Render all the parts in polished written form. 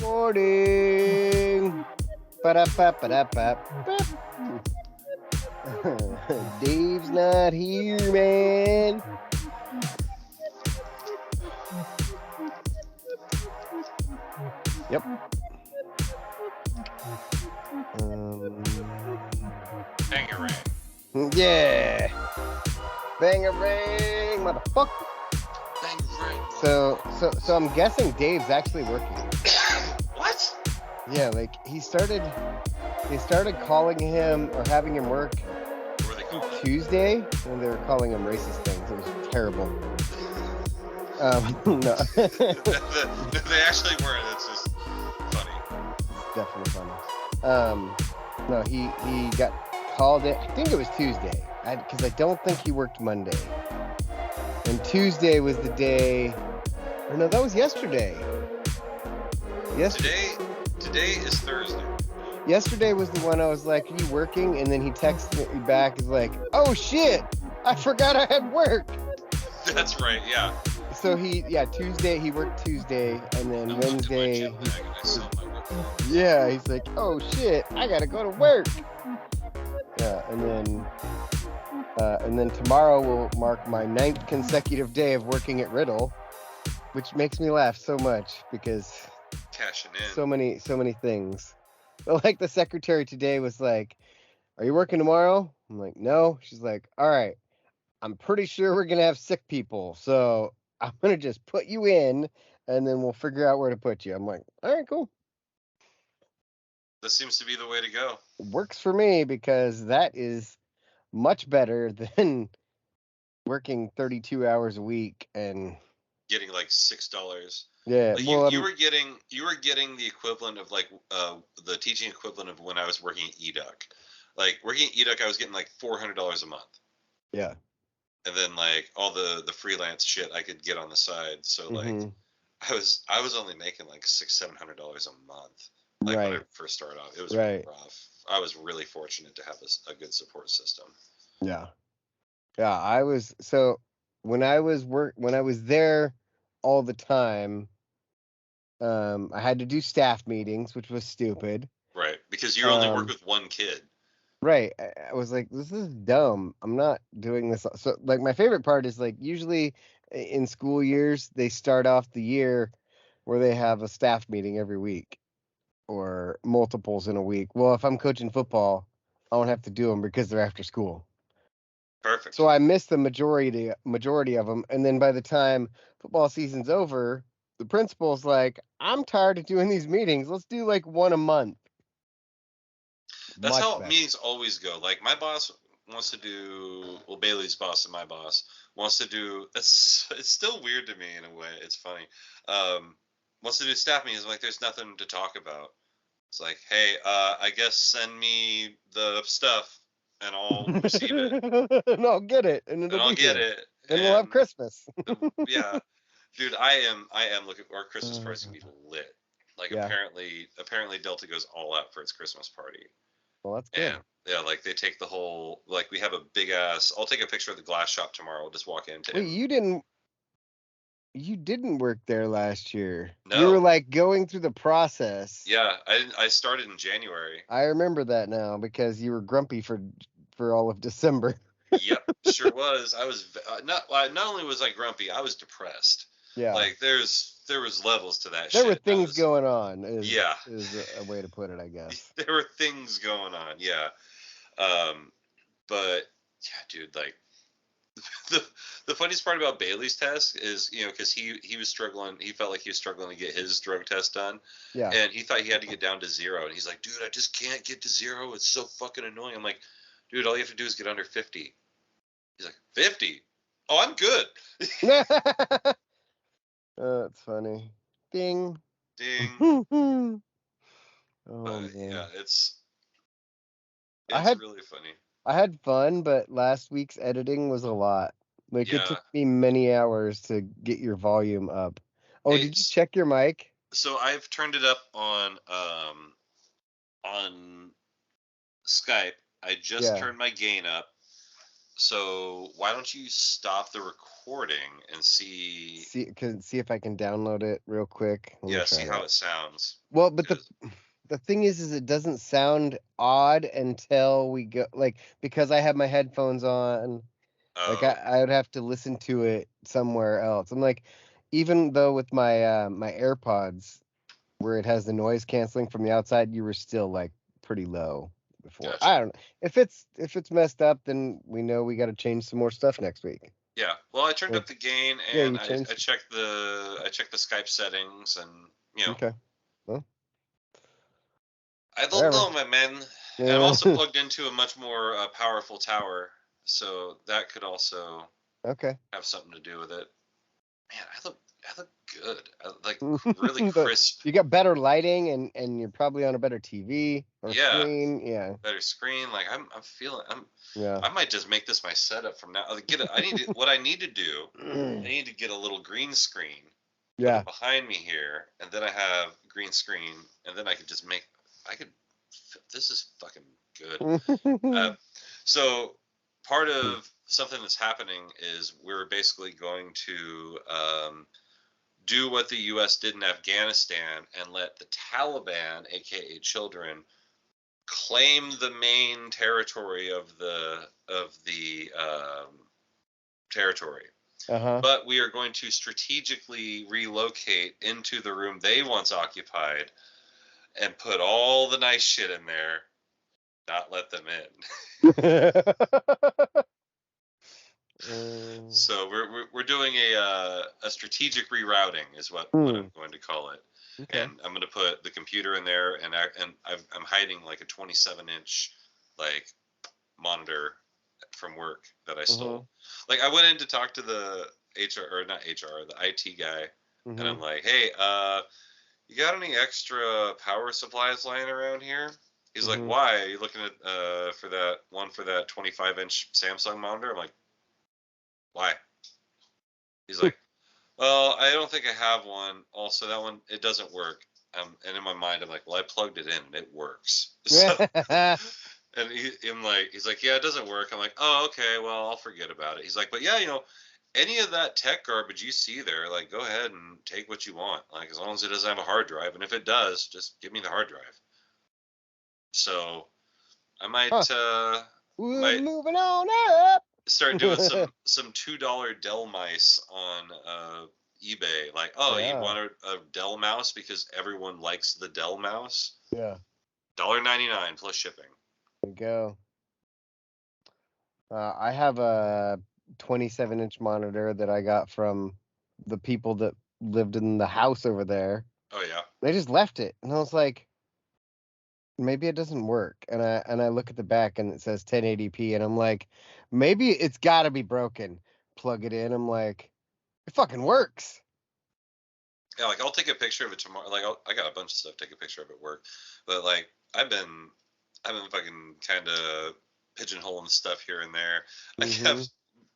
Morning. Ba-da-ba-ba-da-ba. Dave's not here, man. Yep. Bangarang. Yeah. Bangarang, motherfucker. Bangarang. So I'm guessing Dave's actually working. What? Yeah, like they started calling him or having him work What were they calling it? Tuesday, and they were calling him racist things. It was terrible. No. They actually weren't. It's just funny. Definitely funny. No, he got called in. I think it was Tuesday, because I don't think he worked Monday. And Tuesday was the day. Or no, that was yesterday. Today is Thursday. Yesterday was the one I was like, "Are you working?" And then he texted me back, is like, "Oh shit, I forgot I had work." That's right. Yeah. So Tuesday he worked Tuesday, and then Wednesday. He's like, "Oh shit, I gotta go to work." Yeah, and then tomorrow will mark my 9th consecutive day of working at Riddle, which makes me laugh so much because cashing in. So many things. But like the secretary today was like, "Are you working tomorrow?" I'm like, "No." She's like, "All right, I'm pretty sure we're gonna have sick people, so I'm gonna just put you in, and then we'll figure out where to put you." I'm like, "All right, cool." That seems to be the way to go. Works for me because that is much better than working 32 hours a week and getting like $6. Yeah, like well, you were getting the equivalent of like the teaching equivalent of when I was working at EDUC. Like working at EDUC, I was getting like $400 a month. Yeah. And then like all the freelance shit I could get on the side. So like I was only making like $600-700 a month. Like when I first started off, it was really rough. I was really fortunate to have a good support system. Yeah. Yeah, I was when I was there all the time, I had to do staff meetings, which was stupid. Right, because you only work with one kid. Right. I was like, this is dumb. I'm not doing this. So like my favorite part is like usually in school years, they start off the year where they have a staff meeting every week or multiples in a week. Well, if I'm coaching football, I don't have to do them because they're after school. Perfect. So I missed the majority of them. And then by the time football season's over, the principal's like, "I'm tired of doing these meetings. Let's do like one a month." That's how meetings always go. Like my boss wants to do, well, Bailey's boss and my boss wants to do. It's still weird to me in a way. It's funny. Wants to do staff meetings. I'm like, there's nothing to talk about. It's like, hey, I guess send me the stuff and I'll receive it. And I'll get it, and I'll get it, and we'll have Christmas. Yeah, dude, I am looking. Our Christmas party's gonna be lit. Like apparently Delta goes all out for its Christmas party. Well, that's good. And yeah, like they take the whole, like we have a big ass. I'll take a picture of the glass shop tomorrow. I'll just walk into. Wait, you didn't work there last year. No. You were like going through the process. Yeah, I started in January. I remember that now because you were grumpy for all of December. Yep, sure was. I was not only was I grumpy, I was depressed. Yeah. Like there was levels to that. There were things going on. Is a way to put it, I guess. There were things going on. Yeah. But yeah, dude, like the funniest part about Bailey's test is, because he was struggling. He felt like he was struggling to get his drug test done. Yeah. And he thought he had to get down to 0. And he's like, dude, I just can't get to 0. It's so fucking annoying. I'm like, dude, all you have to do is get under 50. He's like, 50? Oh, I'm good. Oh, that's funny. Ding. Ding. Oh, man. Yeah, it's really funny. I had fun, but last week's editing was a lot. Like it took me many hours to get your volume up. Oh, did you check your mic? So I've turned it up on Skype. I just turned my gain up. So why don't you stop the recording and see See if I can download it real quick. Let me try see that. how it sounds. Well, but the thing is it doesn't sound odd until we go, like, because I have my headphones on. Like I would have to listen to it somewhere else. I'm like, even though with my my AirPods where it has the noise canceling from the outside, you were still like pretty low before. Gotcha. I don't know. If it's messed up, then we know we got to change some more stuff next week. Yeah. Well, I turned up the gain and I checked the Skype settings and Okay. Well, I don't know, my man. And I'm also plugged into a much more powerful tower, so that could also have something to do with it. Man, I look good. Like really crisp. You got better lighting and you're probably on a better TV or screen. Yeah. Better screen. Like I might just make this my setup from now. What I need to do. I need to get a little green screen. Put it behind me here, and then I have green screen, and then I could just make. This is fucking good. So part of something that's happening is we're basically going to do what the U.S. did in Afghanistan and let the Taliban, aka children, claim the main territory of the territory. But we are going to strategically relocate into the room they once occupied and put all the nice shit in there, not let them in. So we're doing a strategic rerouting is what I'm going to call it. Okay. And I'm going to put the computer in there, and I'm hiding like a 27-inch like monitor from work that I stole. Like I went in to talk to the the IT guy, and I'm like, hey, you got any extra power supplies lying around here? He's like, why? Are you looking at for that 25-inch Samsung monitor? I'm like, why? He's like, well, I don't think I have one. Also, that one, it doesn't work. And in my mind, I'm like, well, I plugged it in and it works. So, and he's like, yeah, it doesn't work. I'm like, oh, okay, well, I'll forget about it. He's like, but yeah, any of that tech garbage you see there, like, go ahead and take what you want. Like, as long as it doesn't have a hard drive. And if it does, just give me the hard drive. So I might, moving on up. Start doing some $2 Dell mice on eBay. Like, you want a Dell mouse because everyone likes the Dell mouse? Yeah. $1.99 plus shipping. There you go. I have a 27-inch monitor that I got from the people that lived in the house over there. Oh yeah. They just left it, and I was like, maybe it doesn't work. And I look at the back and it says 1080p, and I'm like, maybe it's got to be broken. Plug it in. I'm like, it fucking works. Yeah, like I'll take a picture of it tomorrow. Like I got a bunch of stuff to take a picture of at work, but like I've been fucking kind of pigeonholing stuff here and there. I kept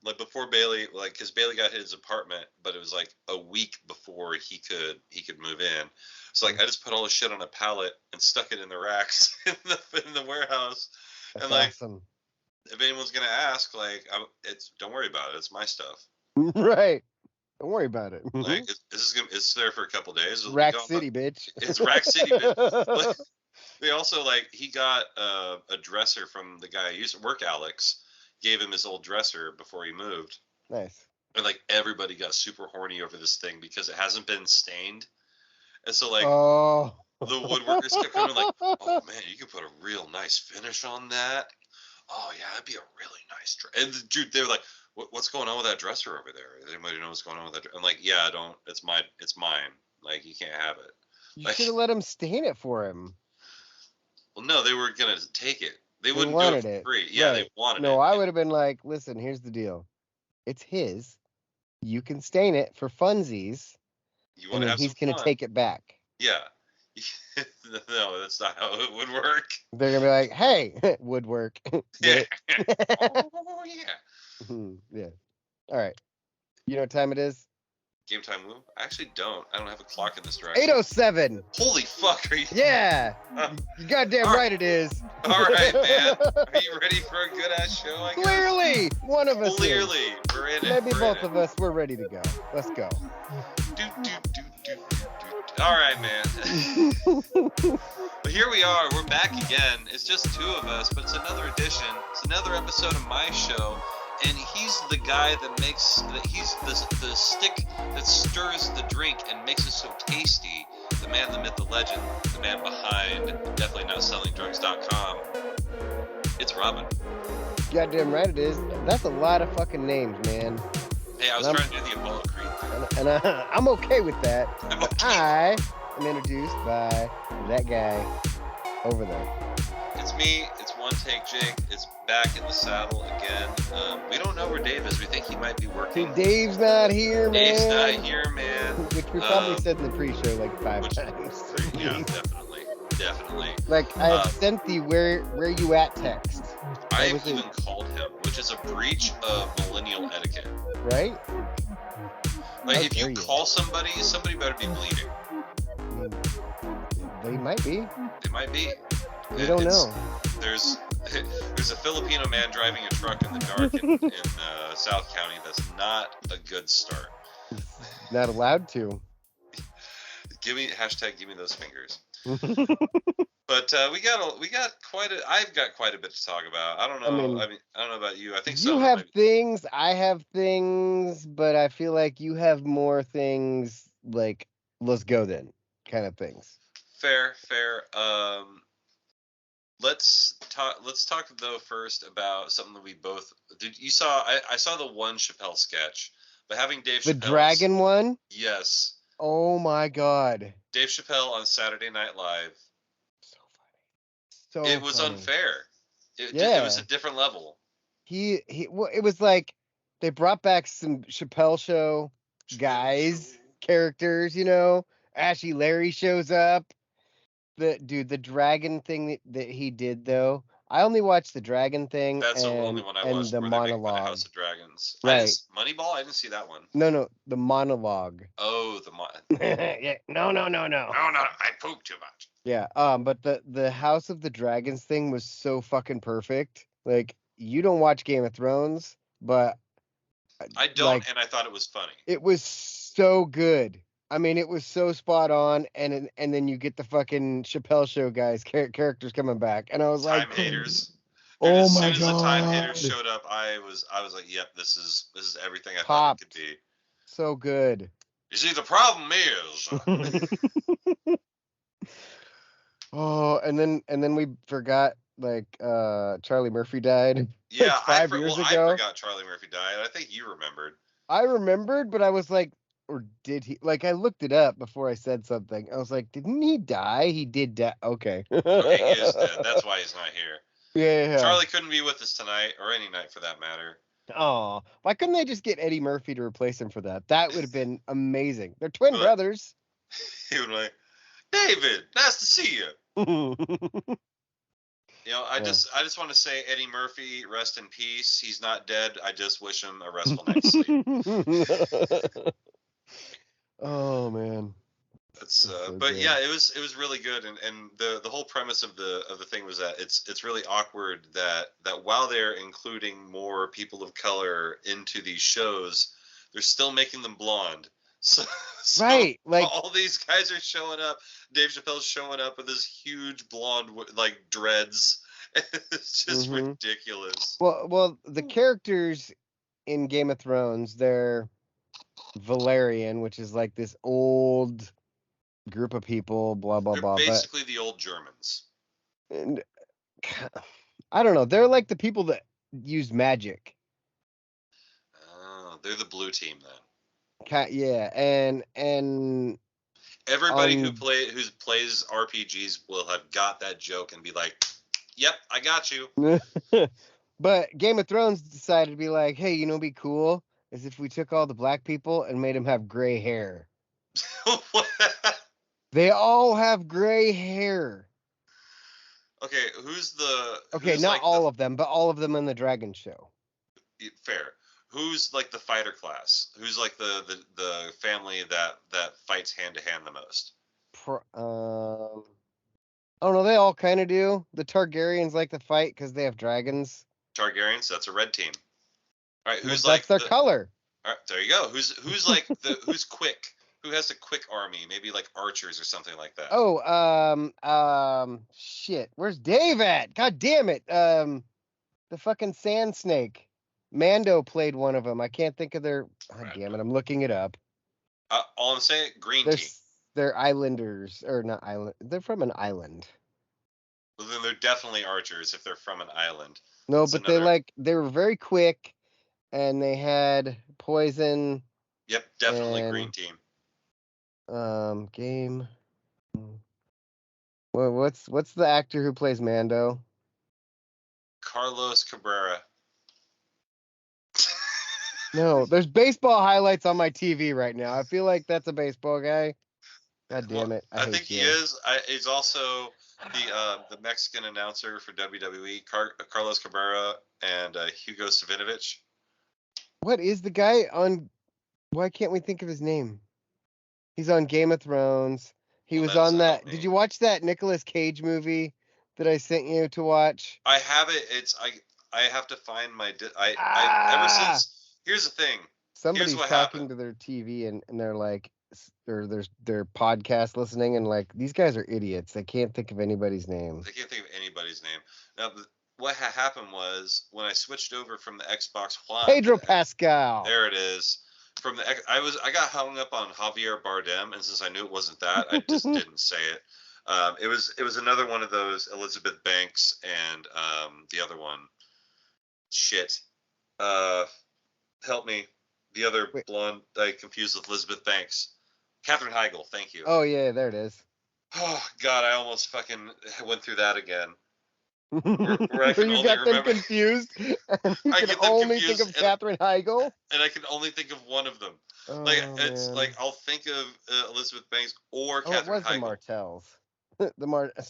like before Bailey, like because Bailey got his apartment, but it was like a week before he could move in. So like I just put all the shit on a pallet and stuck it in the racks in the warehouse. That's and like, awesome. If anyone's gonna ask, like, don't worry about it. It's my stuff. Right. Don't worry about it. Like it's there for a couple days. Rack City, bitch. It's Rack City, bitch. They also he got a dresser from the guy I used to work, Alex. Gave him his old dresser before he moved. Nice. And like everybody got super horny over this thing because it hasn't been stained. And so like the woodworkers kept coming like, oh man, you could put a real nice finish on that. Oh yeah, that'd be a really nice dresser. And dude, they were like, what's going on with that dresser over there? Does anybody know what's going on with that? I'm like, yeah, I don't. It's mine. Like you can't have it. You should have let him stain it for him. Well, no, they were gonna take it. They wouldn't do it for free. Yeah, they wanted it. No, I would have been like, listen, here's the deal. It's his. You can stain it for funsies. And then he's going to take it back. Yeah. No, that's not how it would work. They're going to be like, hey, woodwork. Yeah. Oh, yeah. Yeah. All right. You know what time it is? Game time woo? I actually don't. I don't have a clock in this direction. 8:07. Holy fuck, are you? Yeah. You goddamn right it is. All right, man. Are you ready for a good ass show? I guess. Clearly, one of us. Clearly, we're in it. Maybe both of us. We're ready to go. Let's go. All right, man. But here we are. We're back again. It's just two of us, but it's another edition. It's another episode of my show. And he's the guy that makes, he's the stick that stirs the drink and makes it so tasty. The man, the myth, the legend, the man behind definitely not selling drugs.com. It's Robin. Goddamn right it is. That's a lot of fucking names, man. Hey, I was trying to do the Apollo Creed thing. And I'm okay with that. I'm but okay. I am introduced by that guy over there. It's me. It's One Take Jake. It's back in the saddle again. We don't know where Dave is. We think he might be working. Dave's not here, man. Dave's not here, man. Which we probably said in the pre-show like 5 times. Yeah, definitely. Like I have sent the where you at text. I have even called him, which is a breach of millennial etiquette. Right? Like if you call somebody better be bleeding. I mean, they might be. They might be. We don't know. There's a Filipino man driving a truck in the dark in South County. That's not a good start. Not allowed to. Give me those fingers. But I've got quite a bit to talk about. I don't know. I don't know about you. I think you have things. I have things, but I feel like you have more things. Like, let's go then, kind of things. Fair. Let's talk though first about something that we both did. You saw? I saw the one Chappelle sketch, but having Dave Chappelle. The dragon one. Yes. Oh my God. Dave Chappelle on Saturday Night Live. So funny. It was unfair. It was a different level. It was like they brought back some Chappelle Show characters, you know. Ashy Larry shows up. The dragon thing that he did though. I only watched the dragon thing. That's the only one I watched. The monologue. The House of Dragons. Right. Moneyball. I didn't see that one. No, the monologue. Oh, yeah. No. No, I pooped too much. Yeah. But the House of the Dragons thing was so fucking perfect. Like, you don't watch Game of Thrones, but I don't, and I thought it was funny. It was so good. I mean, it was so spot on, and then you get the fucking Chappelle Show guys characters coming back, and I was Time like, haters. Dude, as soon as the time haters showed up, I was like, yep, this is everything I thought it could be. So good. You see, the problem is. Oh, and then we forgot Charlie Murphy died. Yeah, 5 years ago. I forgot Charlie Murphy died. I think you remembered. I remembered, but I was like, or did he? Like, I looked it up before I said something. I was like, didn't he die? He did die. Okay. Okay, he is dead. That's why he's not here. Yeah. Charlie couldn't be with us tonight, or any night for that matter. Oh, why couldn't they just get Eddie Murphy to replace him for that? That would have been amazing. They're twin brothers. He would be like, David, nice to see you. You know, I just want to say, Eddie Murphy, rest in peace. He's not dead. I just wish him a restful night's sleep. Oh man. That's but good. Yeah, it was really good, and the whole premise of the thing was that it's really awkward that while they're including more people of color into these shows, they're still making them blonde. So right, like all these guys are showing up. Dave Chappelle's showing up with his huge blonde like dreads. It's just ridiculous. Well, the characters in Game of Thrones, they're Valerian, which is like this old group of people, blah blah blah. They're basically the old Germans. And I don't know. They're like the people that use magic. They're the blue team then. Yeah, and everybody who plays RPGs will have got that joke and be like, "Yep, I got you." But Game of Thrones decided to be like, "Hey, be cool is if we took all the black people and made them have gray hair." They all have gray hair. Okay, not all of them, but all of them in the Dragon Show. Fair. who's like the fighter class? Who's like the family that fights hand to hand the most? Oh no, they all kind of do. The Targaryens like to fight because they have dragons. Targaryens, that's a red team. All right, who's That's their color. All right, there you go. Who's like who's quick? Who has a quick army? Maybe like archers or something like that. Oh, shit. Where's Dave at? God damn it. The fucking Sand Snake. Mando played one of them. I can't think of their. God damn it. I'm looking it up. All I'm saying, green team. They're islanders, or not island. They're from an island. Well, then they're definitely archers if they're from an island. No, but they were very quick, and they had poison. Yep, definitely green team. Game. Well, what's the actor who plays Mando? Carlos Cabrera. No, there's baseball highlights on my TV right now. I feel like that's a baseball guy. God damn it! I think he is. He's also the Mexican announcer for WWE, Carlos Cabrera and Hugo Savinovich. What is the guy on? Why can't we think of his name? He's on Game of Thrones. He was on that. Did you watch that Nicolas Cage movie that I sent you to watch? I have it. I have to find my. Ever since. Here's the thing. Somebody's talking to their TV and they're like, or their podcast listening and like, these guys are idiots. They can't think of anybody's name. They can't think of anybody's name. Now, what happened was when I switched over from the Xbox One. Pedro Pascal. There it is. From the I got hung up on Javier Bardem, and since I knew it wasn't that, I just didn't say it. It was another one of those Elizabeth Banks and the other one. Shit. Help me. The other blonde I confused with Elizabeth Banks. Katherine Heigl, thank you. Oh yeah, there it is. Oh God, I almost fucking went through that again. Where I can got them confused. You can only think of Katherine Heigl. And I can only think of one of them. It's like I'll think of Elizabeth Banks or Katherine Heigl. The Martells.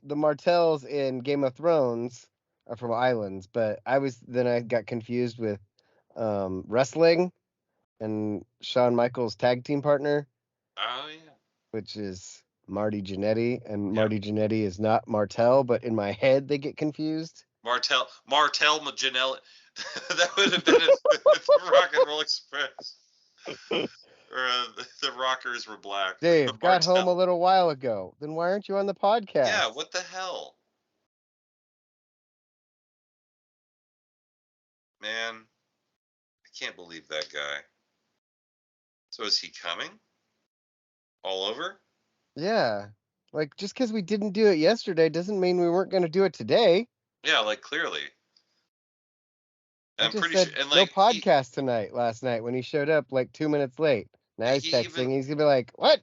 The Martells in Game of Thrones are from islands, but I got confused with wrestling and Shawn Michaels' tag team partner. Oh yeah. Which is Marty Jannetty, and Marty Jannetty is not Martel, but in my head they get confused. Martel Janelli. That would have been the Rock and Roll Express. Or the Rockers were black. Dave got home a little while ago. Then why aren't you on the podcast? Yeah, what the hell? Man, I can't believe that guy. So is he coming? All over? Yeah. Like, just because we didn't do it yesterday doesn't mean we weren't going to do it today. Yeah, like, clearly. I'm pretty sure. And, like, no podcast tonight, last night, when he showed up, like, 2 minutes late. Now he's texting. He's going to be like, what?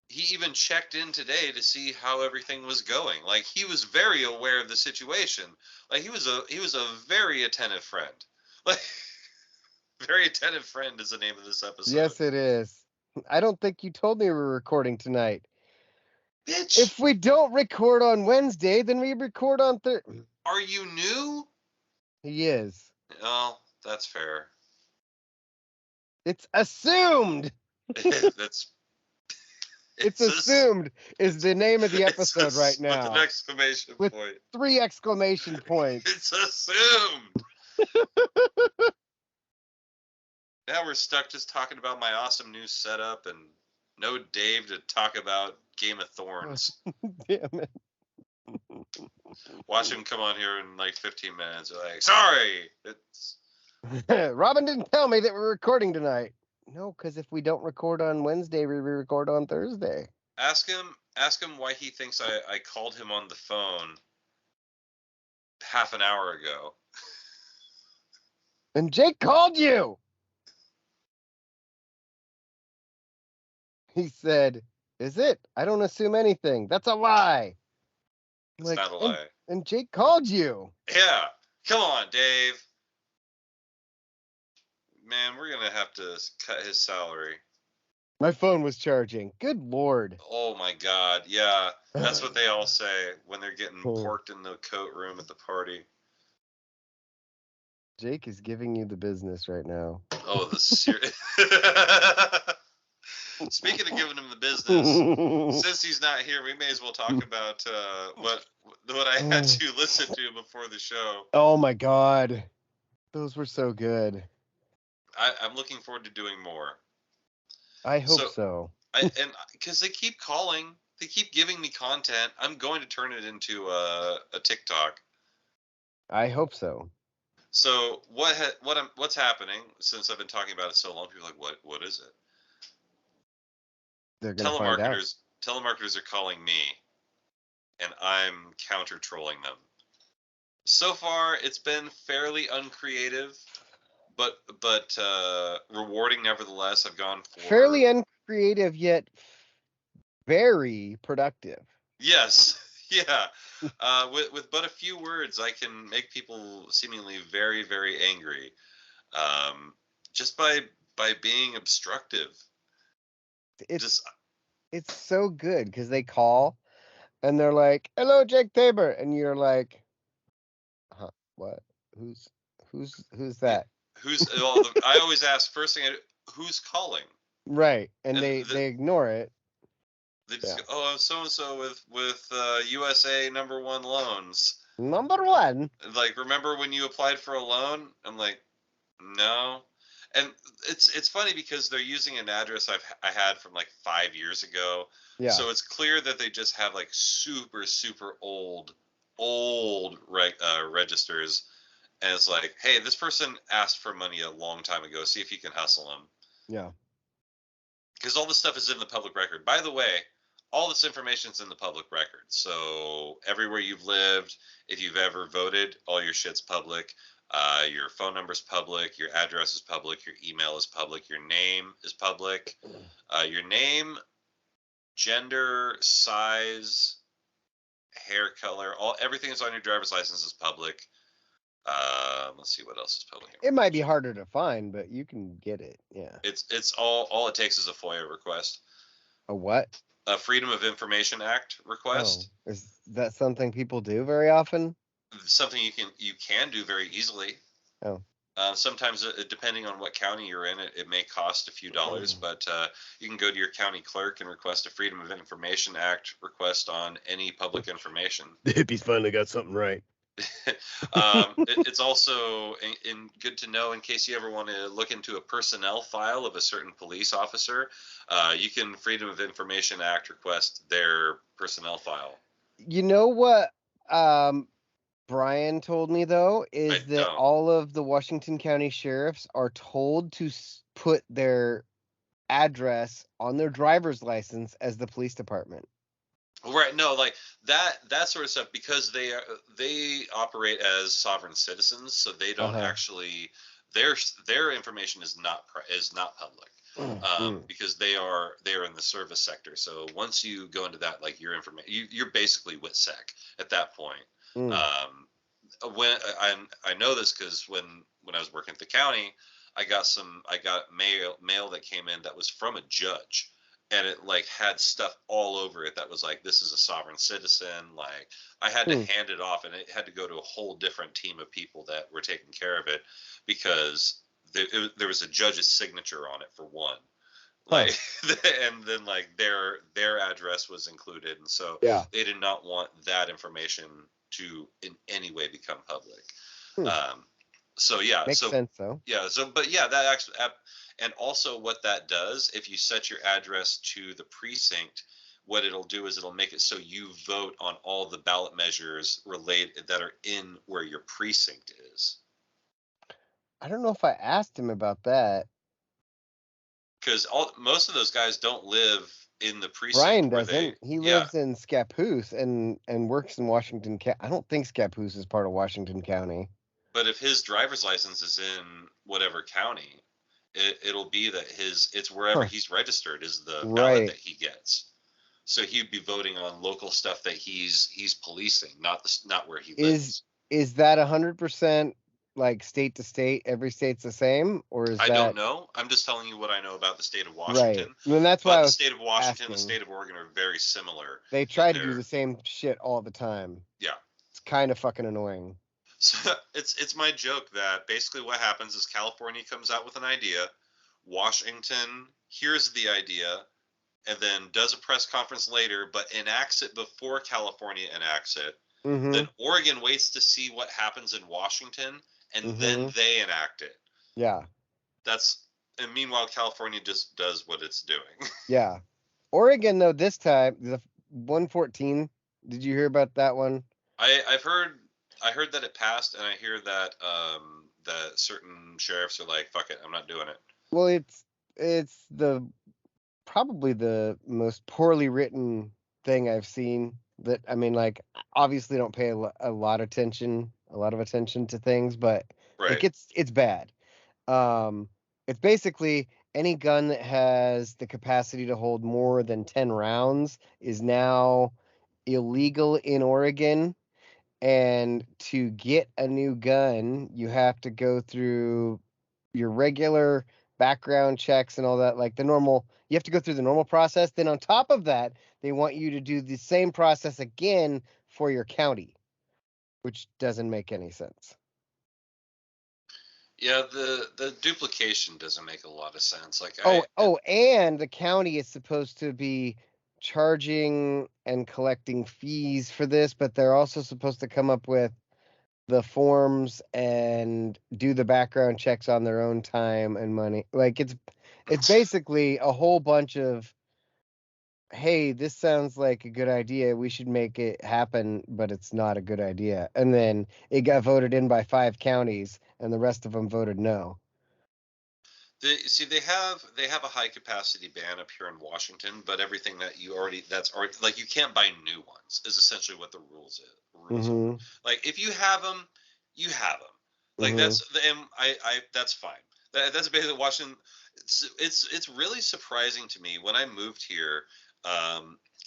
He even checked in today to see how everything was going. Like, he was very aware of the situation. Like, he was a very attentive friend. Like, very attentive friend is the name of this episode. Yes, it is. I don't think you told me we were recording tonight. Bitch. If we don't record on Wednesday, then we record on Thursday. Are you new? He is. Oh, that's fair. It's assumed. It's assumed is the name of the episode right now. With an exclamation point. 3 exclamation points. It's assumed. Now we're stuck just talking about my awesome new setup and no Dave to talk about Game of Thorns. Damn it. Watch him come on here in like 15 minutes. You're like, sorry. Robin didn't tell me that we're recording tonight. No, because if we don't record on Wednesday, we record on Thursday. Ask him why he thinks I called him on the phone half an hour ago. And Jake called you. He said, is it? I don't assume anything. That's a lie. It's not a lie. And Jake called you. Yeah. Come on, Dave. Man, we're going to have to cut his salary. My phone was charging. Good Lord. Oh, my God. Yeah. That's what they all say when they're getting porked in the coat room at the party. Jake is giving you the business right now. Oh, the serious. Speaking of giving him the business, since he's not here, we may as well talk about what I had to listen to before the show. Oh my God, those were so good. I'm looking forward to doing more. I hope so. And because they keep calling, they keep giving me content. I'm going to turn it into a TikTok. I hope so. So what's happening? Since I've been talking about it so long, people are like, what is it? They're gonna find out. Telemarketers are calling me, and I'm counter trolling them. So far, it's been fairly uncreative, but rewarding nevertheless. I've gone for fairly uncreative yet very productive. Yes, yeah. With but a few words, I can make people seemingly very, very angry, just by being obstructive. It's so good because they call and they're like, "Hello, Jake Tabor," and you're like, "Huh? What? Who's that?" I always ask first thing, who's calling? Right, and they ignore it. They just go, "Oh, I'm so and so with USA number 1 loans." Number 1. Like, remember when you applied for a loan? I'm like, no. And it's funny because they're using an address I had from like 5 years ago. Yeah. So it's clear that they just have like super old registers, and it's like, hey, this person asked for money a long time ago. See if you can hustle them. Yeah. Because all this stuff is in the public record. By the way, all this information is in the public record. So everywhere you've lived, if you've ever voted, all your shit's public. Your phone number's public, your address is public, your email is public, your name is public. Your name, gender, size, hair color, everything that's on your driver's license is public. Let's see what else is public. It might be harder to find, but you can get it. Yeah. It's all it takes is a FOIA request. A what? A Freedom of Information Act request. Oh, is that something people do very often? Something you can do very easily. Oh. Sometimes, depending on what county you're in, it may cost a few dollars, but you can go to your county clerk and request a Freedom of Information Act request on any public information. The hippies finally got something right. It's also good to know in case you ever want to look into a personnel file of a certain police officer. You can Freedom of Information Act request their personnel file. You know what Brian told me, though, is that all of the Washington County sheriffs are told to put their address on their driver's license as the police department. Right. No, like that sort of stuff, because they operate as sovereign citizens, so they don't actually their information is not public. Because they are in the service sector. So once you go into that, like, your information, you're basically WITSEC at that point. When I know this because when I was working at the county, I got mail that came in that was from a judge, and it like had stuff all over it that was like, this is a sovereign citizen. Like, I had to hand it off, and it had to go to a whole different team of people that were taking care of it, because there was a judge's signature on it, for one. Like, and then like their address was included, and so they did not want that information to in any way become public. So yeah, makes sense though. Yeah, but that actually, and also what that does, if you set your address to the precinct, what it'll do is it'll make it so you vote on all the ballot measures related that are in where your precinct is. I don't know if I asked him about that. Because most of those guys don't live in the precinct. Brian doesn't. He lives in Scappoose and works in Washington County. I don't think Scappoose is part of Washington County. But if his driver's license is in whatever county, it'll be that it's wherever he's registered is the ballot that he gets. So he'd be voting on local stuff that he's policing, not where he lives. Is that 100%? Like state to state, every state's the same, or is I don't know. I'm just telling you what I know about the state of Washington. Right. And that's why the state of Washington and the state of Oregon are very similar. They try to do the same shit all the time. Yeah. It's kind of fucking annoying. So it's my joke that basically what happens is California comes out with an idea, Washington hears the idea, and then does a press conference later, but enacts it before California enacts it. Mm-hmm. Then Oregon waits to see what happens in Washington, and then they enact it. Yeah. And meanwhile, California just does what it's doing. Yeah. Oregon, though, this time, the 114, did you hear about that one? I heard that it passed, and I hear that that certain sheriffs are like, "Fuck it, I'm not doing it." Well, it's probably the most poorly written thing I've seen. That, I mean, like, obviously don't pay a lot of attention to things, but like Right. it's bad. It's basically any gun that has the capacity to hold more than 10 rounds is now illegal in Oregon. And to get a new gun, you have to go through your regular background checks and all that, like you have to go through the normal process. Then on top of that, they want you to do the same process again for your county, which doesn't make any sense. Yeah, the duplication doesn't make a lot of sense. Like And the county is supposed to be charging and collecting fees for this, but they're also supposed to come up with the forms and do the background checks on their own time and money. Like it's basically a whole bunch of, hey, this sounds like a good idea. We should make it happen, but it's not a good idea. And then it got voted in by 5 counties, and the rest of them voted no. they have a high capacity ban up here in Washington, but everything that's already like you can't buy new ones is essentially what the rules are. Like if you have them, you have them. Like that's fine. That's basically Washington. It's really surprising to me when I moved here,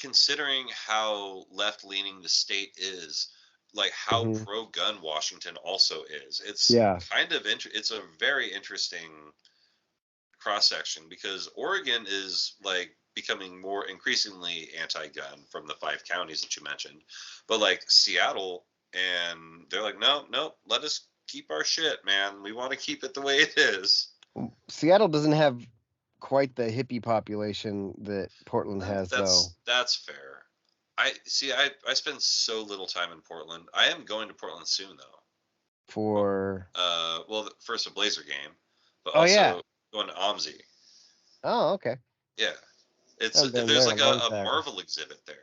considering how left leaning the state is. Like how pro gun Washington also is. It's kind of it's a very interesting cross section because Oregon is like becoming more increasingly anti-gun from the 5 counties that you mentioned, but like Seattle, and they're like, no, let us keep our shit, man. We want to keep it the way it is. Seattle doesn't have quite the hippie population that Portland has, though. That's fair. I spend so little time in Portland. I am going to Portland soon though. For well, first a Blazer game, but also going to OMSI. Oh, okay. Yeah. There's like a Marvel exhibit there.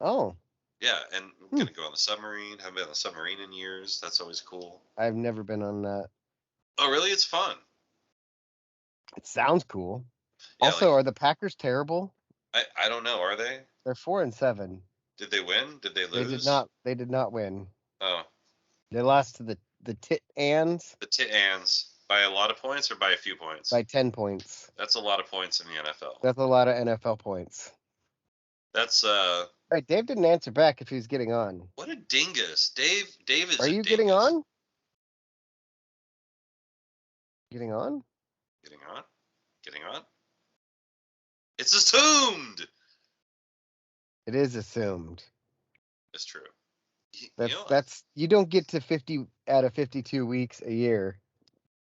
Oh. Yeah, and I'm gonna go on the submarine. Haven't been on the submarine in years. That's always cool. I've never been on that. Oh, really? It's fun. It sounds cool. Yeah, also, are the Packers terrible? I don't know. Are they? They're 4-7. Did they win? Did they lose? They did not win. Oh. They lost to the Tit-Ans. The Tit-Ans. By a lot of points or by a few points? By 10 points. That's a lot of points in the NFL. That's a lot of NFL points. That's Right, Dave didn't answer back if he was getting on. What a dingus. Dave is Are you dingus. getting on? Getting on? Getting on? Getting on? It's assumed. It is assumed. It's true. That's you don't get to 50 out of 52 weeks a year.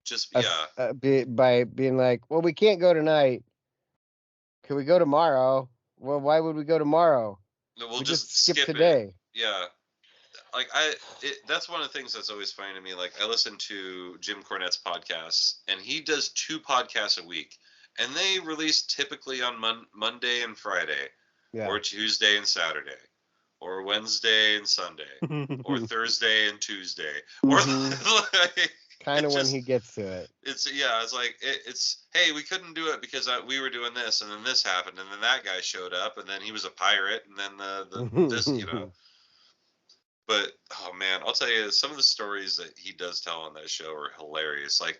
Just by being like, well, we can't go tonight. Can we go tomorrow? Well, why would we go tomorrow? No, we'll just skip today. It. Yeah. Like that's one of the things that's always funny to me. Like I listen to Jim Cornette's podcasts, and he does 2 podcasts a week, and they release typically on Monday and Friday, or Tuesday and Saturday, or Wednesday and Sunday, or Thursday and Tuesday, or like, kind of when he gets to it. It's like it's hey, we couldn't do it because we were doing this, and then this happened, and then that guy showed up, and then he was a pirate, and then the this But oh man, I'll tell you, some of the stories that he does tell on that show are hilarious. Like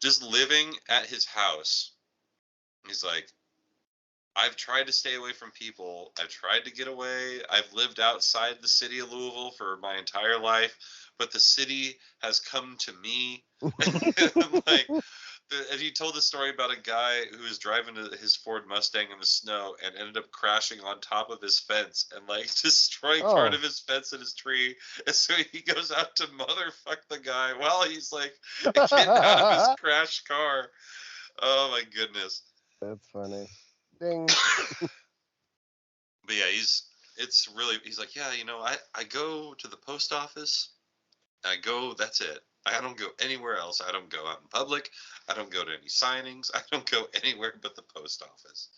just living at his house, he's like, I've tried to stay away from people. I've tried to get away. I've lived outside the city of Louisville for my entire life, but the city has come to me. Like And he told the story about a guy who was driving his Ford Mustang in the snow and ended up crashing on top of his fence and like destroying part of his fence and his tree. And so he goes out to motherfuck the guy while he's like getting out of his crashed car. Oh my goodness. That's funny. Ding. But yeah, he's like, yeah, I go to the post office. That's it. I don't go anywhere else. I don't go out in public. I don't go to any signings. I don't go anywhere but the post office.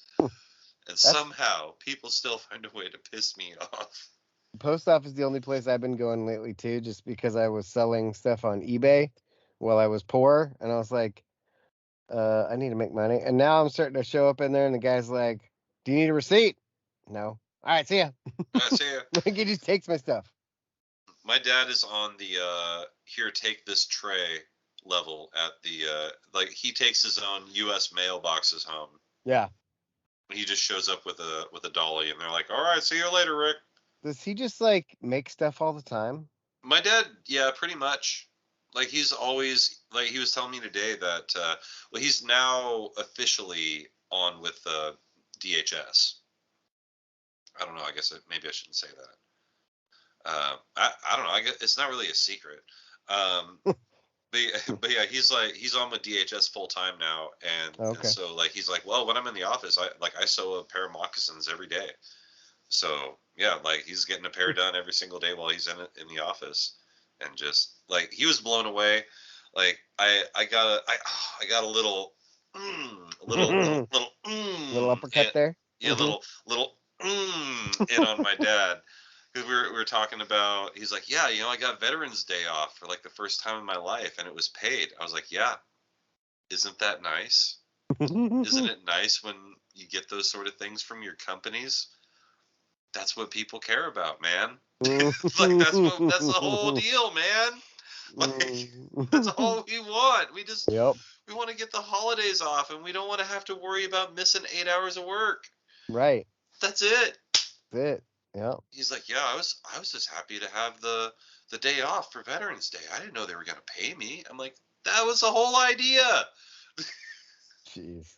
And somehow people still find a way to piss me off. Post office is the only place I've been going lately too, just because I was selling stuff on eBay while I was poor, and I was like, I need to make money. And now I'm starting to show up in there, and the guy's like, "Do you need a receipt?" No. All right, see ya. See ya. Like he just takes my stuff. My dad is on the here, take this tray level at the like he takes his own U.S. mailboxes home. Yeah. He just shows up with a dolly, and they're like, "All right, see you later, Rick." Does he just like make stuff all the time? My dad, yeah, pretty much. Like he's always like he was telling me today that well, he's now officially on with DHS. I don't know. I guess maybe I shouldn't say that. I don't know. I guess it's not really a secret. But yeah, he's on with DHS full time now, and so like he's like, well, when I'm in the office, I sew a pair of moccasins every day. So yeah, like he's getting a pair done every single day while he's in the office, and just like he was blown away. Like I got a little little uppercut there. Yeah, little in on my dad. Because we were talking about, he's like, yeah, I got Veterans Day off for like the first time in my life, and it was paid. I was like, yeah, isn't that nice? Isn't it nice when you get those sort of things from your companies? That's what people care about, man. Like that's the whole deal, man. Like that's all we want. We want to get the holidays off, and we don't want to have to worry about missing 8 hours of work. Right. That's it. That's it. Yeah. He's like, yeah, I was just happy to have the day off for Veterans Day. I didn't know they were gonna pay me. I'm like, that was the whole idea. Jeez.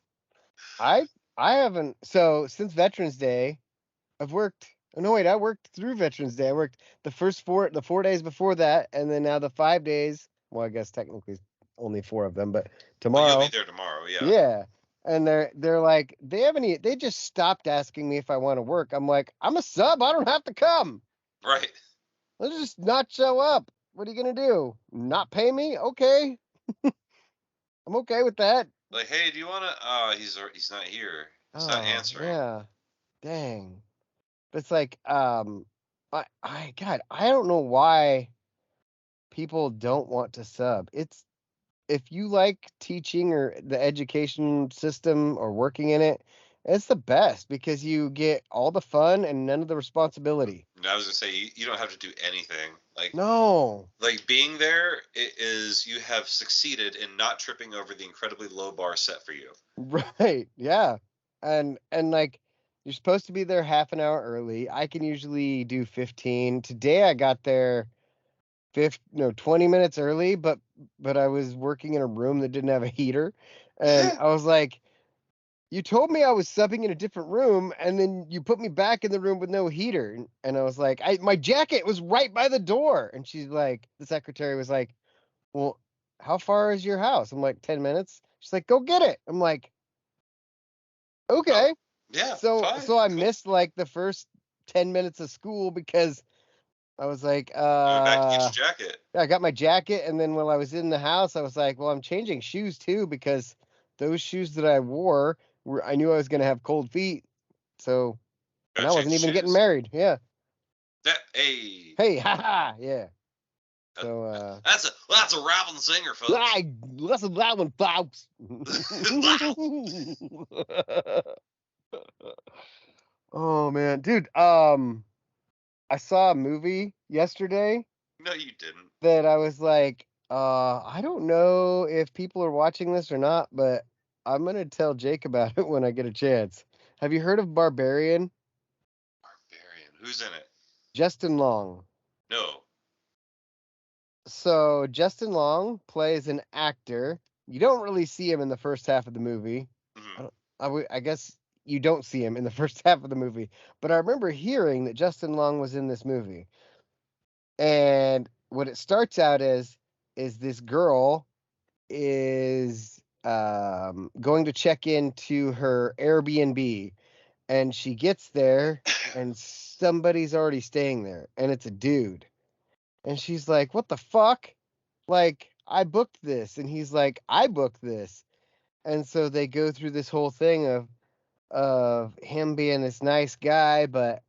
I haven't, so since Veterans Day, I've worked. Oh no, wait, I worked through Veterans Day. I worked the 4 days before that, and then now the 5 days. Well, I guess technically only 4 of them, but tomorrow. You'll be there tomorrow, yeah. Yeah. And they're like, they just stopped asking me if I want to work. I'm like, I'm a sub. I don't have to come. Right. Let's just not show up. What are you gonna do? Not pay me? Okay. I'm okay with that. Like, hey, do you want to? He's not here. He's not answering. Yeah. Dang. But it's like, God, I don't know why people don't want to sub. It's, if you like teaching or the education system or working in it, it's the best because you get all the fun and none of the responsibility. I was gonna say you don't have to do anything. Like no. Like being there is you have succeeded in not tripping over the incredibly low bar set for you. Right. Yeah. And like you're supposed to be there half an hour early. I can usually do 15. Today I got there 20 minutes early, but I was working in a room that didn't have a heater, and I was like, you told me I was subbing in a different room, and then you put me back in the room with no heater, and I was like, my jacket was right by the door, and she's like, the secretary was like, well, how far is your house? I'm like, 10 minutes. She's like, go get it. I'm like, okay. Yeah. So fine, I missed like the first 10 minutes of school because I was like, back to get your jacket. Yeah, I got my jacket, and then while I was in the house, I was like, well, I'm changing shoes too because those shoes that I wore I knew I was gonna have cold feet, so and I wasn't even getting married. Yeah. Hey, haha, yeah. So that's a Raven singer, folks. That's a loud one, folks. Oh man, dude. I saw a movie yesterday. No, you didn't. That I was like, I don't know if people are watching this or not, but I'm gonna tell Jake about it when I get a chance. Have you heard of Barbarian? Barbarian. Who's in it? Justin Long. No. So Justin Long plays an actor You don't really see him in the first half of the movie. Mm-hmm. I guess you don't see him in the first half of the movie. But I remember hearing that Justin Long was in this movie. And what it starts out as is this girl is going to check into her Airbnb, and she gets there and somebody's already staying there, and it's a dude. And she's like, "What the fuck? Like, I booked this." And he's like, "I booked this." And so they go through this whole thing of him being this nice guy, but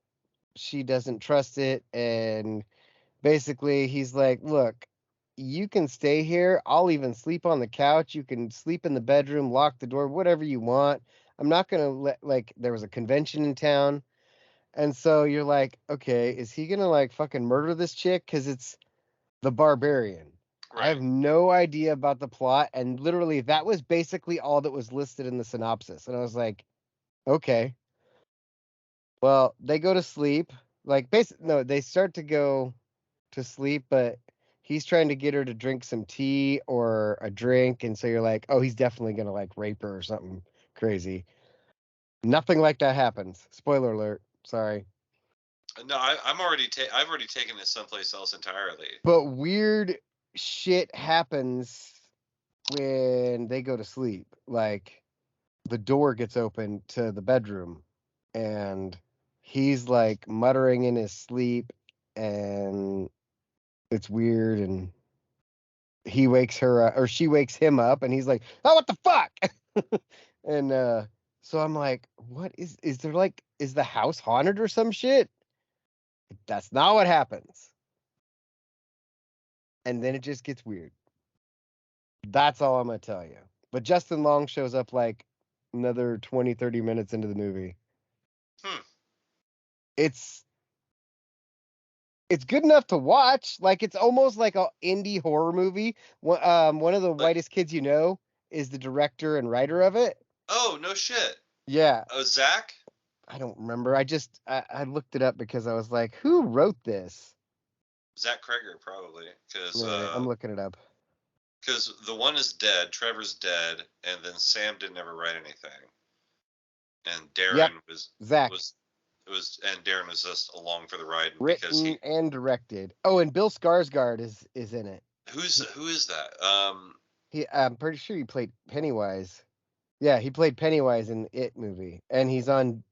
she doesn't trust it. And basically he's like, "Look, you can stay here. I'll even sleep on the couch. You can sleep in the bedroom, lock the door, whatever you want. I'm not going to let," like, there was a convention in town. And so you're like, okay, is he going to like fucking murder this chick? Cause it's the Barbarian. I Right. have no idea about the plot. And literally that was basically all that was listed in the synopsis. And I was like, okay, well, they go to sleep. Like, no, they start to go to sleep, but he's trying to get her to drink some tea or a drink. And so you're like, oh, he's definitely going to like rape her or something crazy. Nothing like that happens. Spoiler alert. Sorry. No, I've already taken it someplace else entirely. But weird shit happens when they go to sleep. Like, the door gets open to the bedroom and he's like muttering in his sleep, and it's weird. And he wakes her up, or she wakes him up, and he's like, "Oh, what the fuck?" And so I'm like, what is there, like, is the house haunted or some shit? That's not what happens. And then it just gets weird. That's all I'm gonna tell you. But Justin Long shows up like another 20-30 minutes into the movie. It's good enough to watch. Like, it's almost like a indie horror movie. One of the whitest kids you know is the director and writer of it. Oh, no shit. Yeah. Oh, Zach? I don't remember. I looked it up because I was like, who wrote this? Zach Kreger, probably. Because I'm looking it up. Because the one is dead, Trevor's dead, and then Sam didn't ever write anything. And Darren was Zach. And Darren was just along for the ride Written and directed. Oh, and Bill Skarsgård is in it. Who is that? I'm pretty sure he played Pennywise. Yeah, he played Pennywise in the It movie, and he's on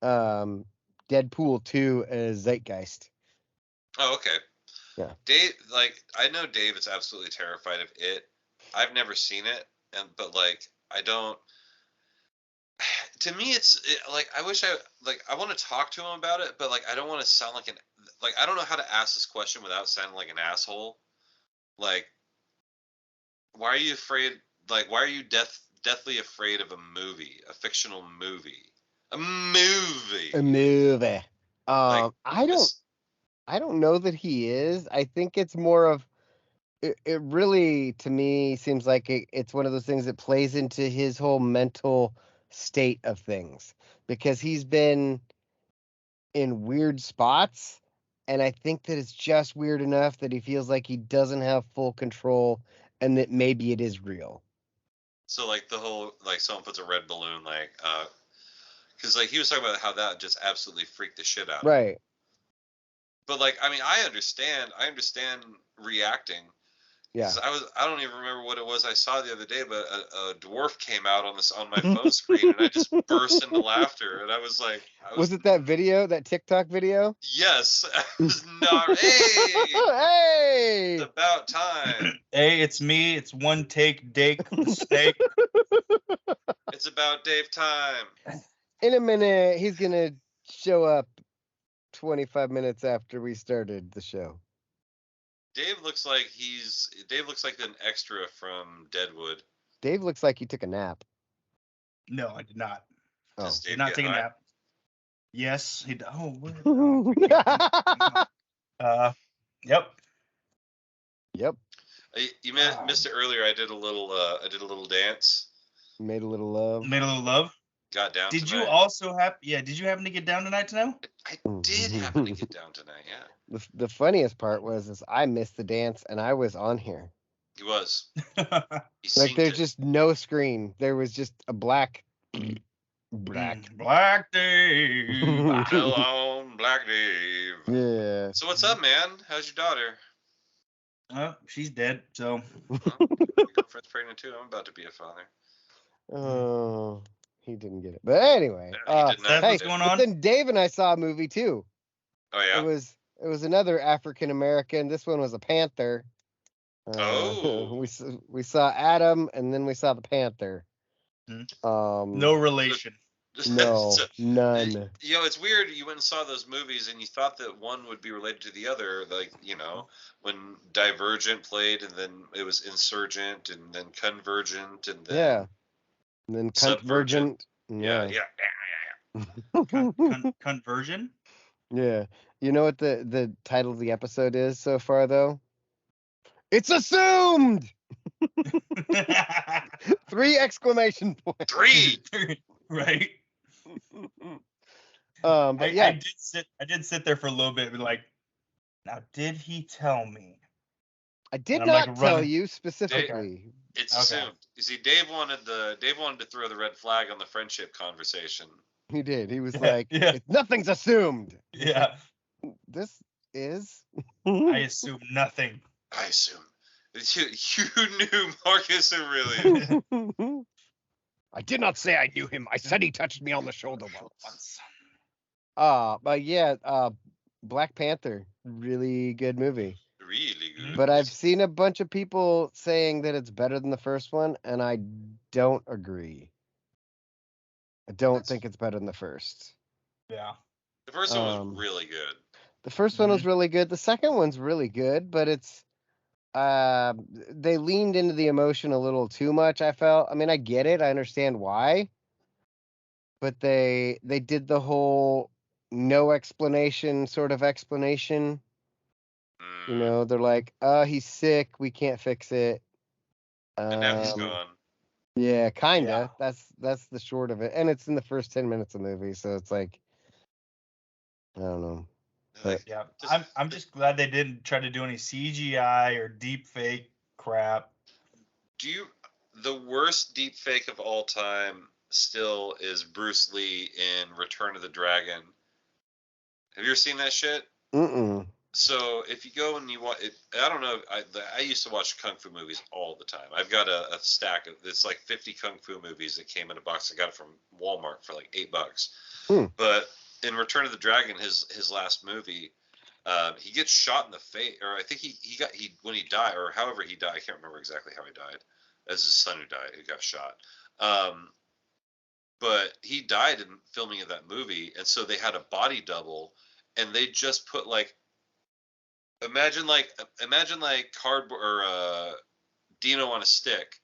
Deadpool 2 as Zeitgeist. Oh, okay. Yeah. Dave, like, I know Dave is absolutely terrified of It. I've never seen it, but like, I don't. To me, like, I wish I want to talk to him about it, but like, I don't want to sound like I don't know how to ask this question without sounding like an asshole. Like, why are you afraid? Like, why are you deathly afraid of a movie, a fictional movie, a movie? Like, I don't know that he is. I think it's more of it really, to me, seems like it's one of those things that plays into his whole mental state of things, because he's been in weird spots, and I think that it's just weird enough that he feels like he doesn't have full control, and that maybe it is real. So like the whole, like, someone puts a red balloon, like, because like he was talking about how that just absolutely freaked the shit out of him. Right. But like, I mean, I understand reacting. Yeah. I don't even remember what it was I saw the other day, but a dwarf came out on my phone screen, and I just burst into laughter, and I was like, was it that video, that TikTok video? Yes. I was not. Hey. Hey. It's about time. Hey, it's me. It's one take, Dake the steak. It's about Dave time. In a minute, he's gonna show up 25 minutes after we started the show. Dave looks like an extra from Deadwood. Dave looks like he took a nap. No, I did not. Does Dave did not get take high? a nap. Yes, he. Yep. Yep. You missed it earlier. I did a little dance. Made a little love. Made a little love. Got down. Did tonight. you also have? Yeah. Did you happen to get down tonight, Tano? I did happen to get down tonight. Yeah. The funniest part was I missed the dance and I was on here. He was. Like there's just no screen. There was just a black Dave. Hello, Black Dave. Yeah. So what's up, man? How's your daughter? She's dead. So. My girlfriend's pregnant too. I'm about to be a father. Oh, he didn't get it. But anyway, what's going on? But then Dave and I saw a movie too. Oh yeah. It was another African American. This one was a panther. We saw Adam, and then we saw the panther. No relation. No, none. You know, it's weird. You went and saw those movies, and you thought that one would be related to the other. Like, you know, when Divergent played, and then it was Insurgent, and then Convergent, and then and then Subvergent. Yeah. Conversion. Yeah. You know what the title of the episode is so far, though? It's assumed. 3 exclamation points. 3. Right. But yeah, I did sit there for a little bit, but like, now did he tell me? I did not tell you specifically. It's assumed. You see, Dave wanted to throw the red flag on the friendship conversation. He did. He was like, nothing's assumed. Yeah. This is. I assume nothing. I assume. You knew Marcus Aurelius. I did not say I knew him. I said he touched me on the shoulder once. But yeah, Black Panther, really good movie. Really good. But I've seen a bunch of people saying that it's better than the first one, and I don't agree. I don't think it's better than the first. Yeah. The first one was really good. The first one was really good. The second one's really good, but it's they leaned into the emotion a little too much, I felt. I mean, I get it. I understand why. But they did the whole no explanation sort of explanation. You know, they're like, he's sick. We can't fix it. And now he's gone. Yeah, kind of. Yeah. That's the short of it. And it's in the first 10 minutes of the movie. So it's like, I don't know. But, yeah, I'm just glad they didn't try to do any CGI or deep fake crap. The worst deep fake of all time still is Bruce Lee in Return of the Dragon. Have you ever seen that shit? Mm-mm. So if you go and you watch it, I don't know. I used to watch kung fu movies all the time. I've got a stack of it's like 50 kung fu movies that came in a box. I got it from Walmart for like $8. But in Return of the Dragon, his last movie, he gets shot in the face, or I think he when he died, or however he died, I can't remember exactly how he died. As his son who died, who got shot. But he died in filming of that movie, and so they had a body double, and they just put like, imagine like cardboard or Dino on a stick,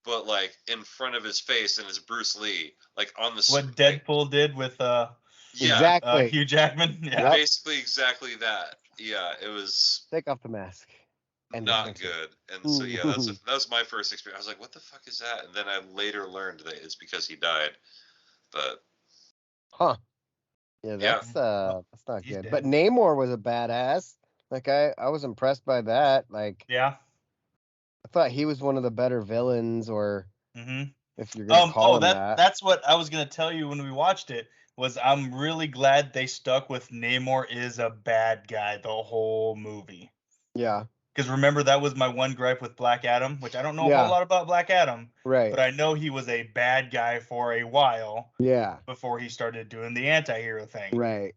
but like in front of his face, and it's Bruce Lee, like on the. What Deadpool did with exactly Hugh Jackman. Yeah, basically exactly that. Yeah, it was. Take off the mask. And not good. And so yeah, that was my first experience. I was like, what the fuck is that? And then I later learned that it's because he died. But yeah, that's not good. Dead. But Namor was a badass. Like I was impressed by that. Like I thought he was one of the better villains, or if you're gonna call him that. That's what I was gonna tell you when we watched it. Was I'm really glad they stuck with Namor is a bad guy the whole movie. Yeah. Because remember, that was my one gripe with Black Adam, which I don't know a whole lot about Black Adam. Right. But I know he was a bad guy for a while. Yeah. Before he started doing the anti-hero thing. Right.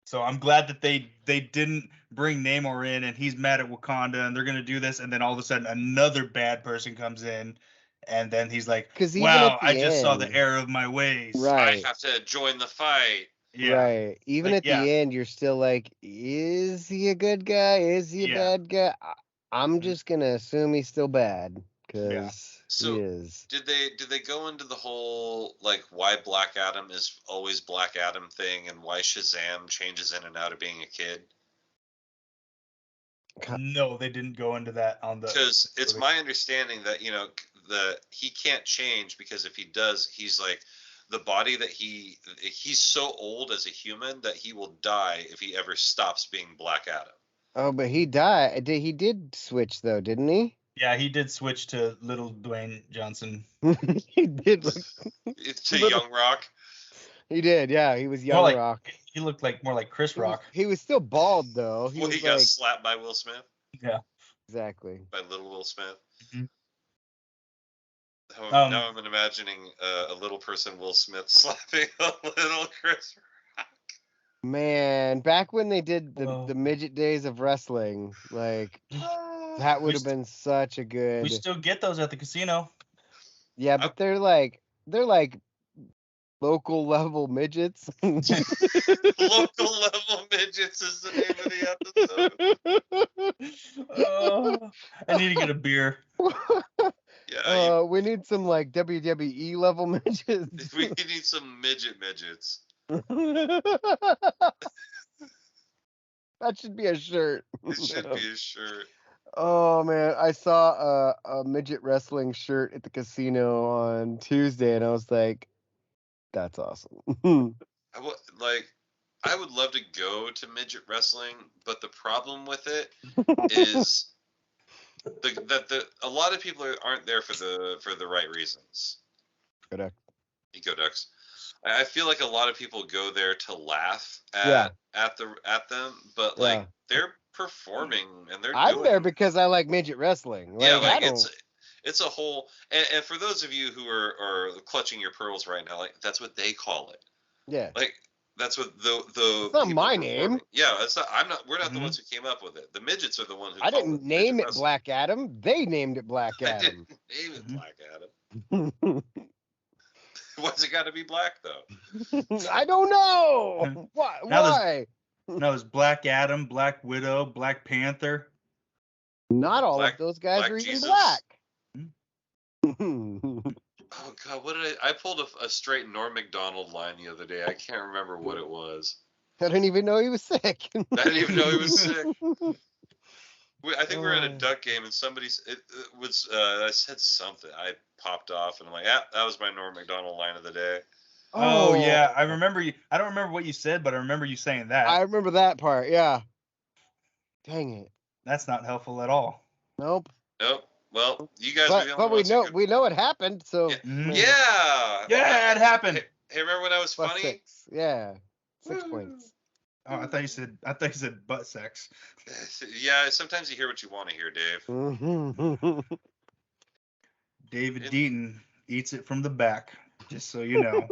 So I'm glad that they didn't bring Namor in and he's mad at Wakanda and they're going to do this. And then all of a sudden another bad person comes in. And then he's like, wow, I just saw the error of my ways. Right. I have to join the fight. Yeah. Right. Even at the end, you're still like, is he a good guy? Is he a bad guy? I'm just going to assume he's still bad because he is. Did they go into the whole, like, why Black Adam is always Black Adam thing and why Shazam changes in and out of being a kid? No, they didn't go into that on the. Because it's my understanding that, you know, he can't change because if he does, he's like, the body that he's so old as a human that he will die if he ever stops being Black Adam. Oh, but he died. He did switch though, didn't he? Yeah, he did switch to little Dwayne Johnson. He did. To Young Rock. He did, yeah. He was Young Rock. He looked more like Chris Rock. He was still bald though. He got slapped by Will Smith. Yeah. Exactly. By little Will Smith. Mm-hmm. Now I'm imagining a little person, Will Smith, slapping a little Chris Rock. Man, back when they did the midget days of wrestling, like that would have been such a good. We still get those at the casino. Yeah, but they're like local level midgets. Local level midgets is the name of the episode. I need to get a beer. Yeah. We need some like WWE level midgets. We need some midgets. That should be a shirt. It should be a shirt. Oh man, I saw a midget wrestling shirt at the casino on Tuesday, and I was like, "That's awesome." I would love to go to midget wrestling, but the problem with it is that a lot of people aren't there for the right reasons. Go Ducks. Go Ducks. I feel like a lot of people go there to laugh at them, but they're performing and I'm there because I like midget wrestling. It's a whole and for those of you who are clutching your pearls right now, like that's what they call it. Yeah. Like that's what the it's not my name. Yeah, it's not. We're not the ones who came up with it. The midgets are the ones who. I didn't name it Black Adam. They named it Black Adam. I didn't name it Black Adam. Why's it got to be black though? I don't know. Why? No, it's Black Adam, Black Widow, Black Panther. Not all of those guys are even black. Oh God, what did I pulled a straight Norm Macdonald line the other day. I can't remember what it was. I didn't even know he was sick. I didn't even know he was sick. I think we were at a duck game and I said something. I popped off and I'm like, yeah, that was my Norm Macdonald line of the day. Oh yeah, I remember you. I don't remember what you said, but I remember you saying that. I remember that part. Yeah. Dang it. That's not helpful at all. Nope. Well, you guys. But we know it happened. So. Yeah. Yeah, it happened. Hey, remember when I was funny? 6. Yeah. 6 points. Oh, I thought you said butt sex. Yeah, sometimes you hear what you want to hear, Dave. David Deaton eats it from the back, just so you know.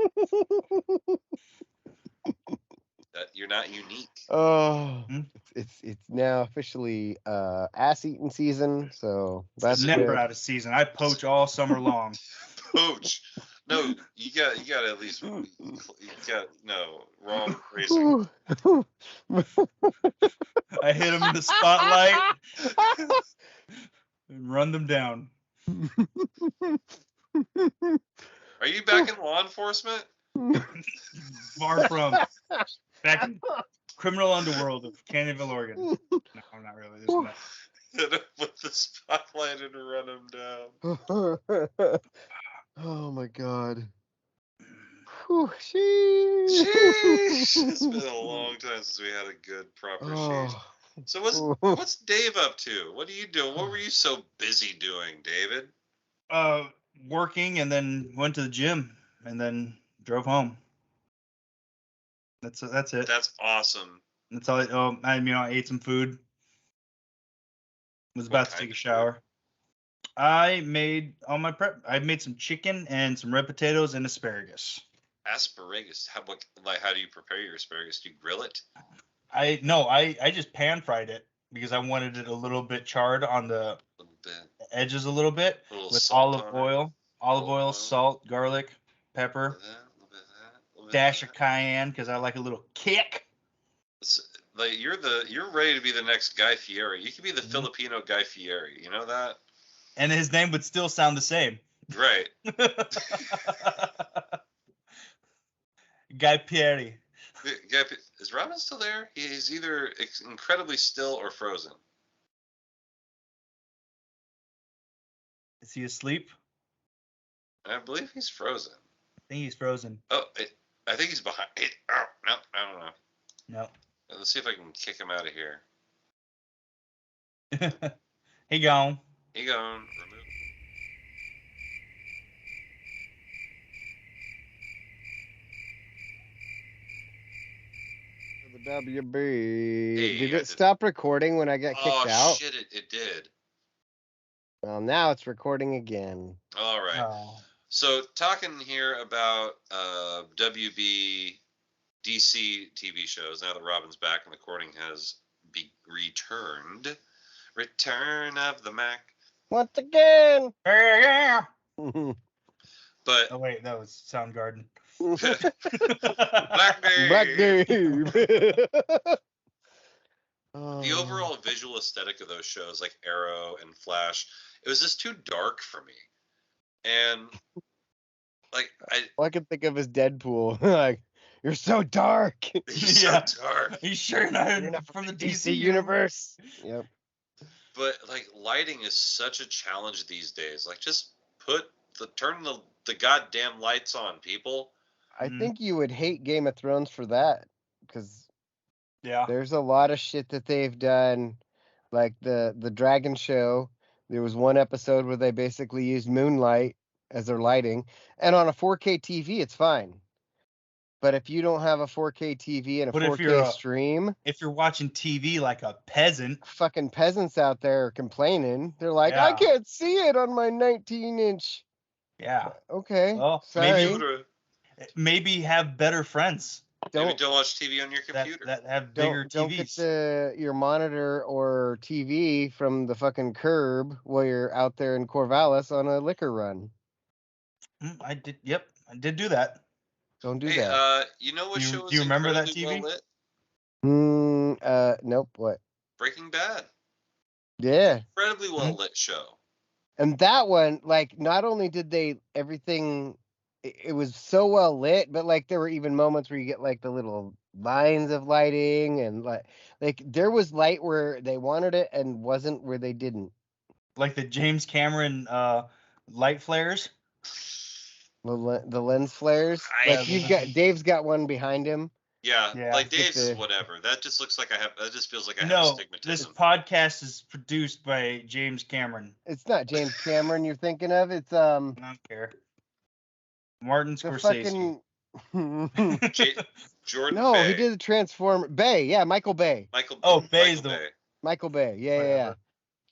That you're not unique. Oh, it's now officially ass eating season, so that's never out of season. I poach all summer long. Poach. No, you got at least wrong phrasing. I hit them in the spotlight and run them down. Are you back in law enforcement? Far from. Back in criminal underworld of Canada, Oregon. No, I'm not really. Hit him with the spotlight and run him down. Oh my God. Sheesh. It's been a long time since we had a good proper sheesh. So what's Dave up to? What are you doing? What were you so busy doing, David? Working, and then went to the gym, and then drove home. That's it. That's awesome. That's all. I ate some food. Was about to take a shower. I made all my prep. I made some chicken and some red potatoes and asparagus. Asparagus. How do you prepare your asparagus? Do you grill it? I just pan fried it because I wanted it a little bit charred on the edges a little bit with olive oil, salt, garlic, pepper, dash of cayenne because I like a little kick. Like you're ready to be the next Guy Fieri. You could be the Filipino Guy Fieri. You know that? And his name would still sound the same. Right. Guy Fieri. Is Robin still there? He's either incredibly still or frozen. Is he asleep? I believe he's frozen. I think he's frozen. Oh, I think he's behind. No, I don't know. No. Let's see if I can kick him out of here. He gone. You go remove. The WB. Hey, did it stop recording when I got kicked out? Oh shit! It did. Well, now it's recording again. All right. Oh. So talking here about WB DC TV shows. Now that Robin's back and the recording has returned. Return of the Mac. Once again. Yeah. But oh wait, that was Soundgarden. Black Dave. The Oh. overall visual aesthetic of those shows, like Arrow and Flash, it was just too dark for me. And like all I can think of is Deadpool. Like, you're so dark. You're so dark. Are you sure you're not from the DC universe? Yep. But like lighting is such a challenge these days. Like just turn the goddamn lights on, people. I think you would hate Game of Thrones for that, because there's a lot of shit that they've done, like the Dragon Show. There was one episode where they basically used moonlight as their lighting, and on a 4K TV, it's fine. But if you don't have a 4K TV and a 4K stream, if you're watching TV like a peasant, fucking peasants out there are complaining. They're like, I can't see it on my 19-inch. Yeah. Okay. Well, maybe have better friends. Maybe don't watch TV on your computer. That have bigger TVs. Don't get your monitor or TV from the fucking curb while you're out there in Corvallis on a liquor run. I did. Yep, I did do that. Don't do that. You know what show was do you remember that TV? Well lit? Nope. What? Breaking Bad. Yeah. Incredibly well lit show. And that one, like, not only did everything, it was so well lit, but like there were even moments where you get like the little lines of lighting, and like there was light where they wanted it and wasn't where they didn't. Like the James Cameron light flares. The lens flares. Like Dave's got one behind him. Yeah. Like Dave's is whatever. That just looks like that just feels like I have astigmatism. This podcast is produced by James Cameron. It's not James Cameron you're thinking of. It's I don't care. Martin Scorsese. Jordan No, Bay. he did the Transformer. Bay, yeah, Michael Bay. Bay's the Michael Bay. Yeah.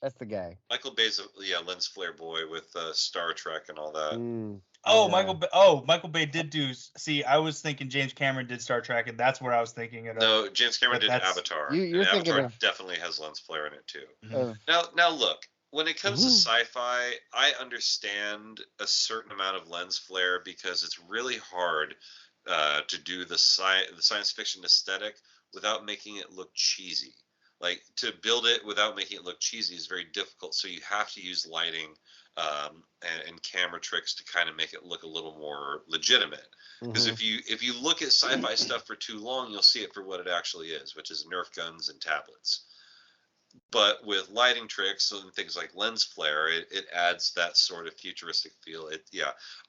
That's the guy. Michael Bay's lens flare boy with Star Trek and all that. Michael Bay did do. See, I was thinking James Cameron did Star Trek, and that's where I was thinking it. No, James Cameron did Avatar. You're thinking Avatar of, definitely has lens flare in it too. Mm-hmm. Now look, when it comes to sci-fi, I understand a certain amount of lens flare because it's really hard to do the science fiction aesthetic without making it look cheesy. Like, to build it without making it look cheesy is very difficult. So you have to use lighting and camera tricks to kind of make it look a little more legitimate. Because if you look at sci-fi stuff for too long, you'll see it for what it actually is, which is Nerf guns and tablets. But with lighting tricks and things like lens flare, it adds that sort of futuristic feel.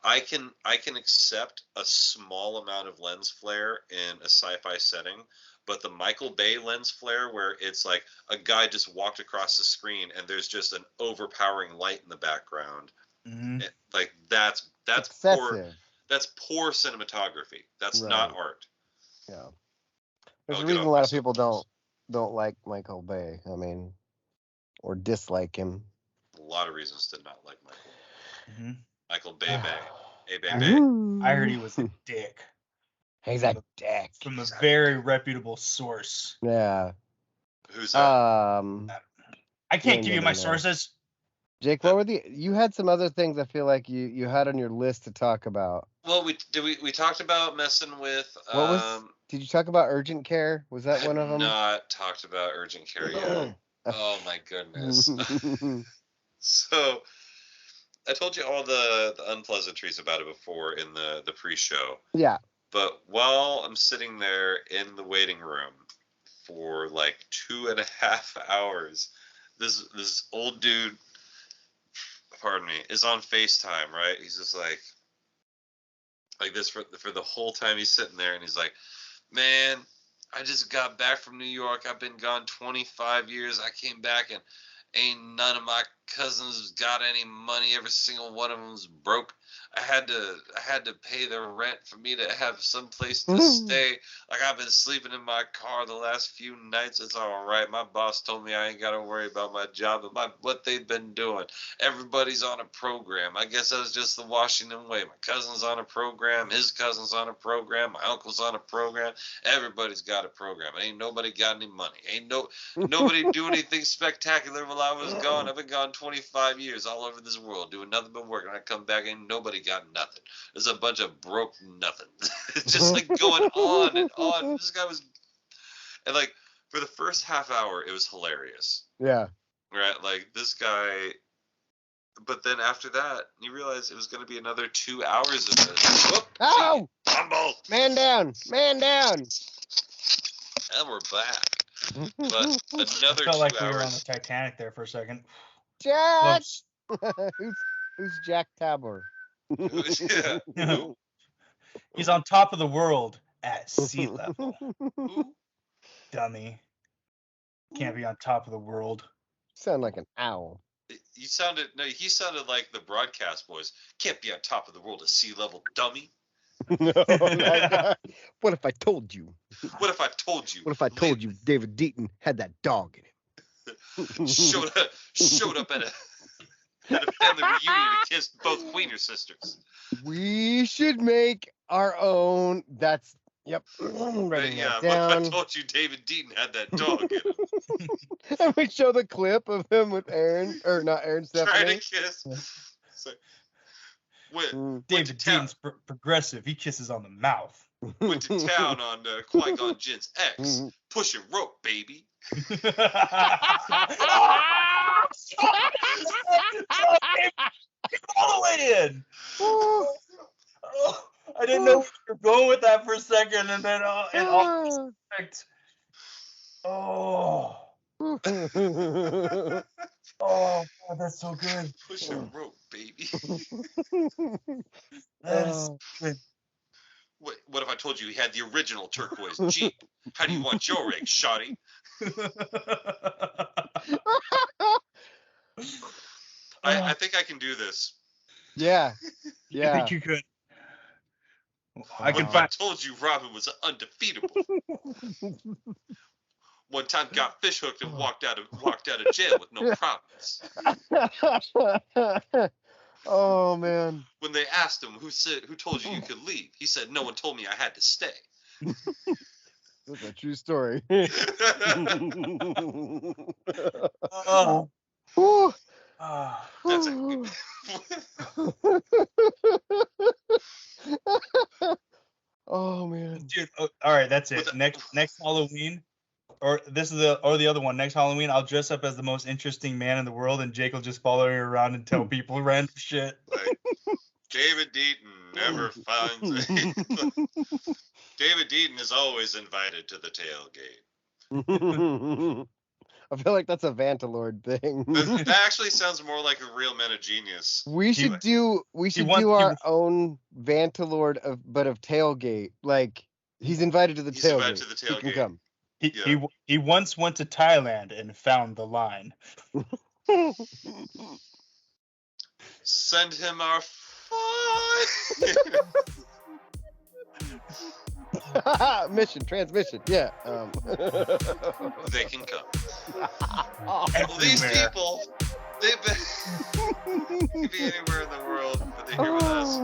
I can accept a small amount of lens flare in a sci-fi setting, but the Michael Bay lens flare, where it's like a guy just walked across the screen and there's just an overpowering light in the background, like that's poor. That's poor cinematography. That's not art. Yeah, there's a reason a lot of people don't like Michael Bay. I mean, or dislike him. A lot of reasons to not like Michael. Michael Bay. Hey, Bay. I heard he was a dick. He's a dick. From a very reputable source. Yeah. Who's that? I can't give you my sources. Jake, what were you had some other things I feel like you had on your list to talk about. Well, we talked about messing with did you talk about urgent care? Was that one of them? Not talked about urgent care yet. Oh my goodness. So I told you all the unpleasantries about it before in the pre-show. Yeah. But while I'm sitting there in the waiting room for like 2.5 hours, this old dude, pardon me, is on FaceTime, right? He's just like this for the whole time he's sitting there, and he's like, man, I just got back from New York. I've been gone 25 years. I came back and ain't none of my cousins got any money. Every single one of them was broke. I had to pay their rent for me to have some place to stay. Like, I've been sleeping in my car the last few nights. It's all right. My boss told me I ain't got to worry about my job and what they've been doing. Everybody's on a program. I guess that's just the Washington way. My cousin's on a program. His cousin's on a program. My uncle's on a program. Everybody's got a program. Ain't nobody got any money. Ain't nobody do anything spectacular while I was gone. I've been gone 25 years all over this world doing nothing but work. And I come back, ain't nobody got nothing. There's a bunch of broke nothing. Just like going on and on. This guy was, and like for the first half hour, it was hilarious. Yeah. Right. Like this guy, but then after that, you realize it was going to be another 2 hours of this. Whoop, oh! Fumble! Man down! Man down! And we're back. But another 2 felt like hours. we were on the Titanic there for a second. Jack! Who's Jack Tabor? Yeah. He's on top of the world at sea level. Dummy. Can't be on top of the world. Sound like an owl. He sounded like the broadcast boys. Can't be on top of the world at sea level, dummy. No, what if I told you? What if I told you? What if I told you David Deaton had that dog in him? showed up at a family reunion and kissed both Wiener sisters. We should make our own. That's yep. Writing that down. What if I told you David Deaton had that dog in him? And we show the clip of him with Aaron, or not Aaron, Stephanie. Trying to kiss. David Dean's progressive. He kisses on the mouth. Went to town on Qui-Gon Jinn's ex. Pushing rope, baby. All the way in. I didn't know where you were going with that for a second, and then it all perfect. Oh. Oh, God, that's so good. Pushing rope, baby. That is good. What if I told you he had the original turquoise Jeep? How do you want your eggs, shawty? I think I can do this. Yeah. I think you could. I told you Robin was undefeatable. One time got fish hooked and walked out of jail with no problems. Oh man. When they asked him who told you could leave, he said no one told me I had to stay. That's a true story. That's a Oh man. Dude, all right, that's it. Next Halloween, or the other one. Next Halloween, I'll dress up as the most interesting man in the world, and Jake will just follow me around and tell people random shit. Like, David Deaton never finds David Deaton is always invited to the tailgate. I feel like that's a Vantalord thing. That actually sounds more like a real Men of Genius. We should do our own Vantalord of tailgate. Like he's invited to the tailgate. Invited to the tailgate. He can come. He once went to Thailand and found the line. Send him our transmission. Yeah. They can come. Well, these people, they've been could be anywhere in the world, but they're here with us.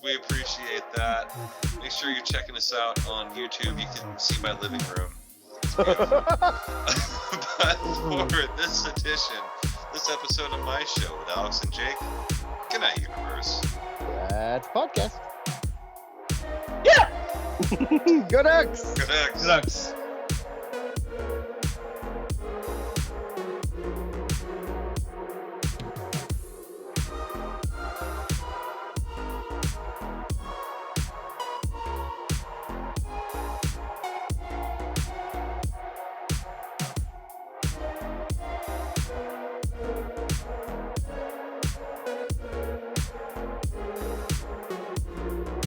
We appreciate that. Make sure you're checking us out on YouTube. You can see my living room. But for this episode of my show with Alex and Jake, good night, universe. That's podcast. Yeah. Go Ducks. Go Ducks. Go Ducks.